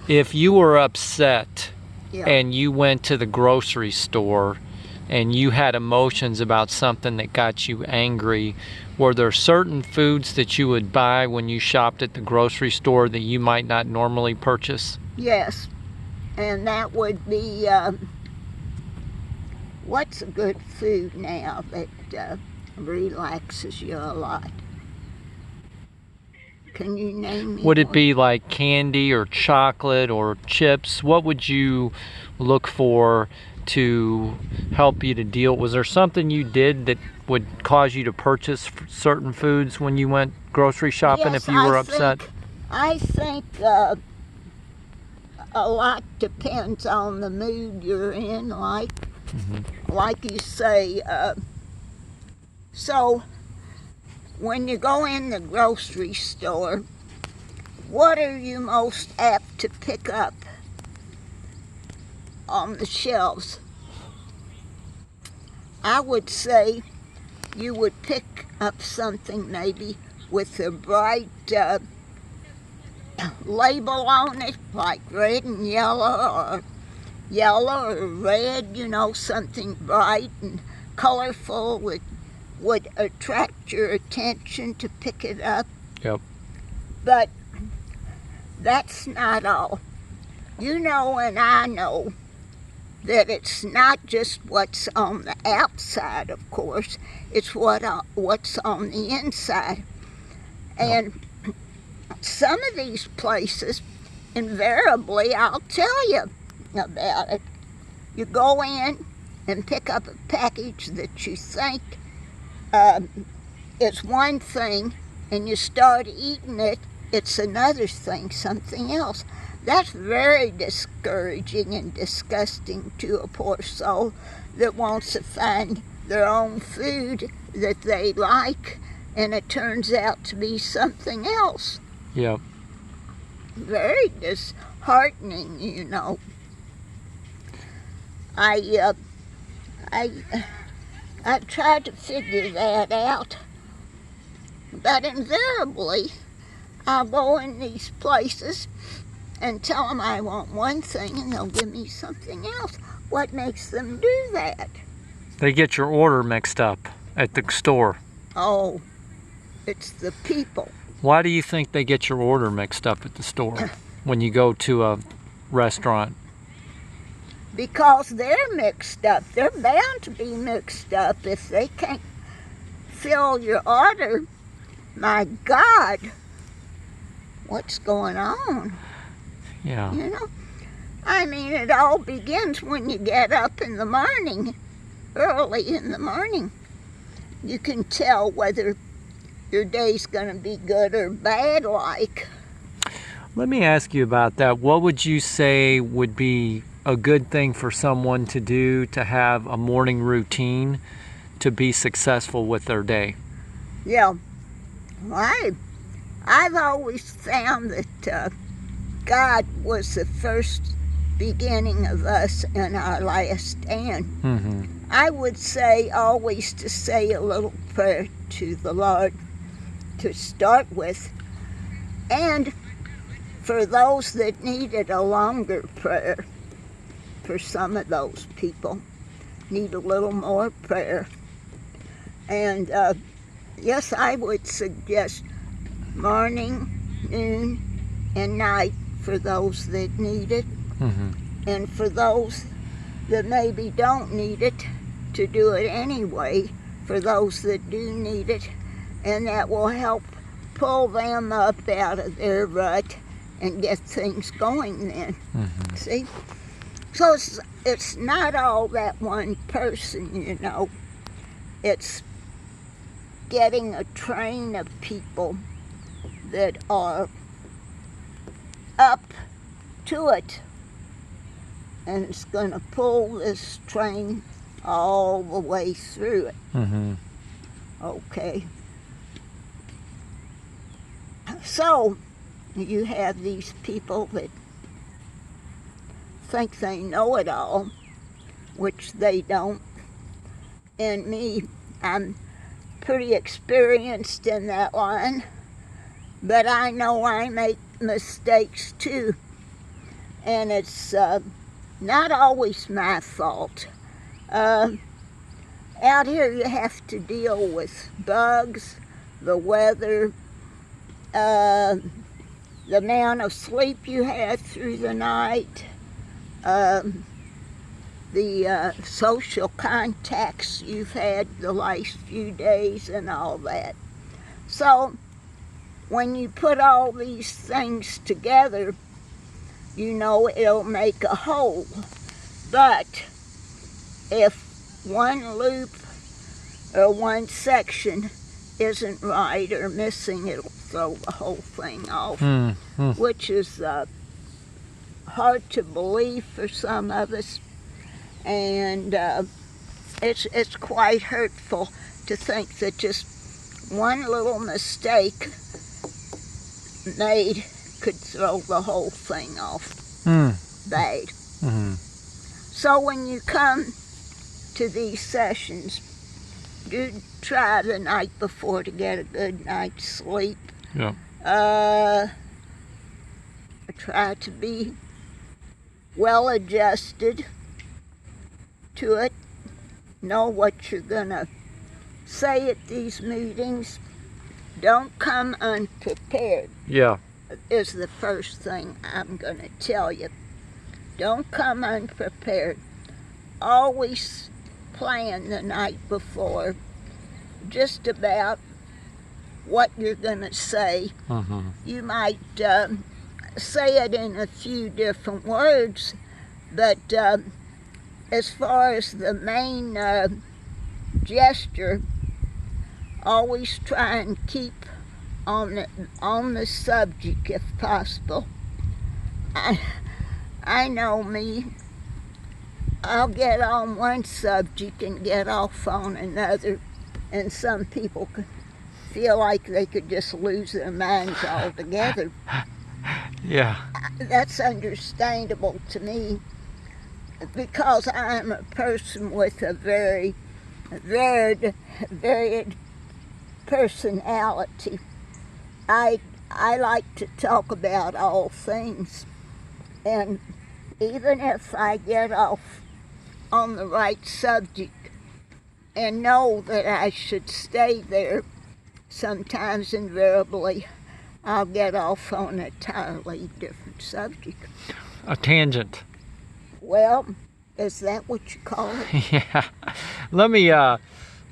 If you were upset Yeah. and you went to the grocery store and you had emotions about something that got you angry, were there certain foods that you would buy when you shopped at the grocery store that you might not normally purchase? Yes. And that would be, what's a good food now that relaxes you a lot? Can you name me? Would it be like candy or chocolate or chips? What would you look for to help you to deal? Was there something you did that would cause you to purchase certain foods when you went grocery shopping if you were upset? I think a lot depends on the mood you're in, like you say. So when you go in the grocery store, what are you most apt to pick up on the shelves? I would say you would pick up something maybe with a bright label on it, like red and yellow or red, something bright and colorful would attract your attention to pick it up. Yep. But that's not all. You know and I know that it's not just what's on the outside, of course. It's what's on the inside. And some of these places, invariably, I'll tell you about it. You go in and pick up a package that you think is one thing, and you start eating it, it's another thing, something else. That's very discouraging and disgusting to a poor soul that wants to find their own food that they like, and it turns out to be something else. Yep. Very disheartening, I tried to figure that out, but invariably I'll go in these places and tell them I want one thing and they'll give me something else. What makes them do that? They get your order mixed up at the store. Oh, it's the people. Why do you think they get your order mixed up at the store when you go to a restaurant? Because they're mixed up. They're bound to be mixed up. If they can't fill your order, my God, what's going on? Yeah. I mean, it all begins when you get up in the morning, early in the morning. You can tell whether your day's going to be good or bad, like. Let me ask you about that. What would you say would be a good thing for someone to do to have a morning routine to be successful with their day? Yeah. I've always found that God was the first beginning of us and our last end. Mm-hmm. I would say always to say a little prayer to the Lord to start with. And for those that needed a longer prayer, for some of those people need a little more prayer. And yes, I would suggest morning, noon, and night for those that need it. Mm-hmm. And for those that maybe don't need it, to do it anyway for those that do need it. And that will help pull them up out of their rut and get things going then. Mm-hmm. See? So it's not all that one person, It's getting a train of people that are up to it. And it's going to pull this train all the way through it. Mm-hmm. Okay. So, you have these people that think they know it all, which they don't. And me, I'm pretty experienced in that line, but I know I make mistakes too. and it's not always my fault. Out here you have to deal with bugs, the weather, the amount of sleep you had through the night, the social contacts you've had the last few days and all that. So when you put all these things together, you know it'll make a whole. But if one loop or one section isn't right or missing, it'll throw the whole thing off, which is hard to believe for some of us. And it's quite hurtful to think that just one little mistake made could throw the whole thing off bad. So when you come to these sessions, do try the night before to get a good night's sleep. Yeah. Try to be well adjusted to it. Know what you're gonna say at these meetings. Don't come unprepared. Yeah. Is the first thing I'm gonna tell you. Don't come unprepared. Always plan the night before just about what you're gonna say. You might say it in a few different words, but as far as the main gesture, always try and keep on the subject if possible. I know me. I'll get on one subject and get off on another, and some people could feel like they could just lose their minds altogether. Yeah. That's understandable to me, because I'm a person with a very varied personality. I like to talk about all things, and even if I get off on the right subject and know that I should stay there, sometimes invariably I'll get off on an entirely different subject. A tangent. Well, is that what you call it? Yeah. Let me